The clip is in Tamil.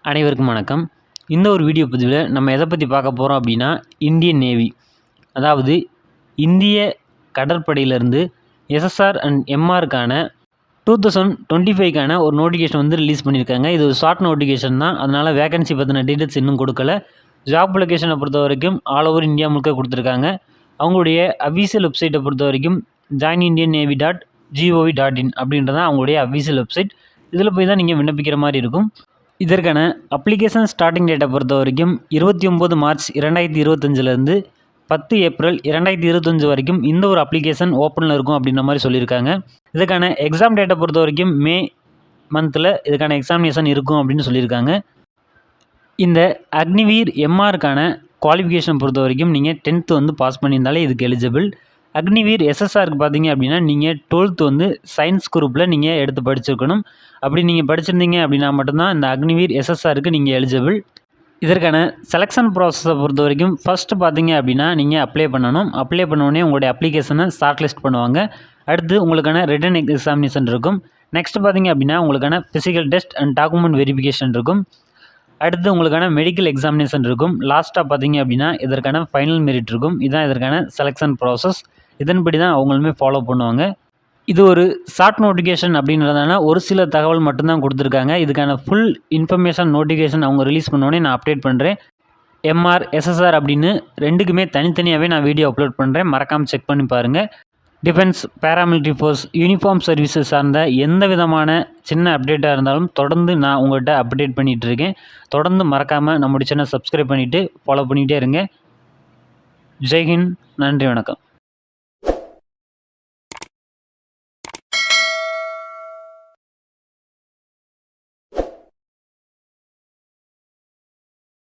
அனைவருக்கும் வணக்கம். இந்த ஒரு வீடியோ பதிவில் நம்ம எதை பற்றி பார்க்க போகிறோம் அப்படின்னா, இந்தியன் நேவி, அதாவது இந்திய கடற்படையிலேருந்து எஸ்எஸ்ஆர் அண்ட் எம்ஆருக்கான 2025க்கான ஒரு நோட்டிஃபிகேஷன் வந்து ரிலீஸ் பண்ணியிருக்காங்க. இது ஒரு ஷார்ட் நோட்டிஃபிகேஷன் தான். அதனால் வேகன்சி பற்றின டீட்டெயில்ஸ் இன்னும் கொடுக்கல. ஜாப் அப்ளிகேஷனை பொறுத்த வரைக்கும் ஆல் ஓவர் இந்தியா முழுக்க கொடுத்துருக்காங்க. அவங்களுடைய அஃபீஷியல் வெப்சைட்டை பொறுத்த வரைக்கும் joinindiannavy.gov.in அப்படின்றது தான் அவங்களுடைய அஃபீஷியல் வெப்சைட். இதில் போய் தான் நீங்கள் விண்ணப்பிக்கிற மாதிரி இருக்கும். இதற்கான அப்ளிகேஷன் ஸ்டார்டிங் டேட்டை பொறுத்த வரைக்கும் 29 மார்ச் 2025லேருந்து 10 ஏப்ரல் 2025 வரைக்கும் இந்த ஒரு அப்ளிகேஷன் ஓப்பனில் இருக்கும் அப்படின்ற மாதிரி சொல்லியிருக்காங்க. இதுக்கான எக்ஸாம் டேட்டை பொறுத்த வரைக்கும் மே மந்தில் இதுக்கான எக்ஸாமினேஷன் இருக்கும் அப்படின்னு சொல்லியிருக்காங்க. இந்த அக்னிவீர் எம்ஆருக்கான குவாலிஃபிகேஷன் பொறுத்த வரைக்கும் நீங்கள் 10th வந்து பாஸ் பண்ணியிருந்தாலே இதுக்கு எலிஜிபிள். அக்னிவீர் எஸ்எஸ்ஆருக்கு பார்த்தீங்க அப்படின்னா நீங்கள் 12th வந்து சயின்ஸ் குரூப்பில் நீங்கள் எடுத்து படிச்சிருக்கணும். அப்படி நீங்கள் படிச்சிருந்தீங்க அப்படின்னா மட்டும்தான் இந்த அக்னிவீர் எஸ்எஸ்ஆருக்கு நீங்கள் எலிஜிபிள். இதற்கான செலெக்ஷன் ப்ராசஸை பொறுத்த வரைக்கும் ஃபஸ்ட்டு பார்த்தீங்க அப்படின்னா நீங்கள் அப்ளை பண்ணணும். அப்ளை பண்ணோடனே உங்களுடைய அப்ளிகேஷனை ஷார்ட் லிஸ்ட் பண்ணுவாங்க. அடுத்து உங்களுக்கான ரிட்டன் எக்ஸாமினேஷன் இருக்கும். நெக்ஸ்ட் பார்த்தீங்க அப்படின்னா உங்களுக்கான physical test and document verification இருக்கும். அடுத்து உங்களுக்கான மெடிக்கல் எக்ஸாமினேஷன் இருக்கும். லாஸ்ட்டாக பார்த்தீங்க அப்படின்னா இதற்கான ஃபைனல் மெரிட் இருக்கும். இதுதான் இதற்கான செலெக்ஷன் ப்ராசஸ். இதன்படி தான் அவங்களுமே ஃபாலோ பண்ணுவாங்க. இது ஒரு ஷார்ட் நோட்டிஃபிகேஷன் அப்படின்றதுனால ஒரு சில தகவல் மட்டும்தான் கொடுத்துருக்காங்க. இதுக்கான ஃபுல் இன்ஃபர்மேஷன் நோட்டிஃபிகேஷன் அவங்க ரிலீஸ் பண்ணோடனே நான் அப்டேட் பண்ணுறேன். எம்ஆர் எஸ்எஸ்ஆர் அப்படின்னு ரெண்டுக்குமே தனித்தனியாகவே நான் வீடியோ அப்லோட் பண்ணுறேன். மறக்காமல் செக் பண்ணி பாருங்கள். Defence, paramilitary force, uniform services சார்ந்த எந்த விதமான சின்ன அப்டேட்டாக இருந்தாலும் தொடர்ந்து நான் உங்கள்கிட்ட அப்டேட் பண்ணிகிட்டு இருக்கேன். தொடர்ந்து மறக்காமல் நம்முடைய சேனல் சப்ஸ்கிரைப் பண்ணிவிட்டு ஃபாலோ பண்ணிகிட்டே இருங்க. ஜெய்ஹிந்த். நன்றி, வணக்கம்.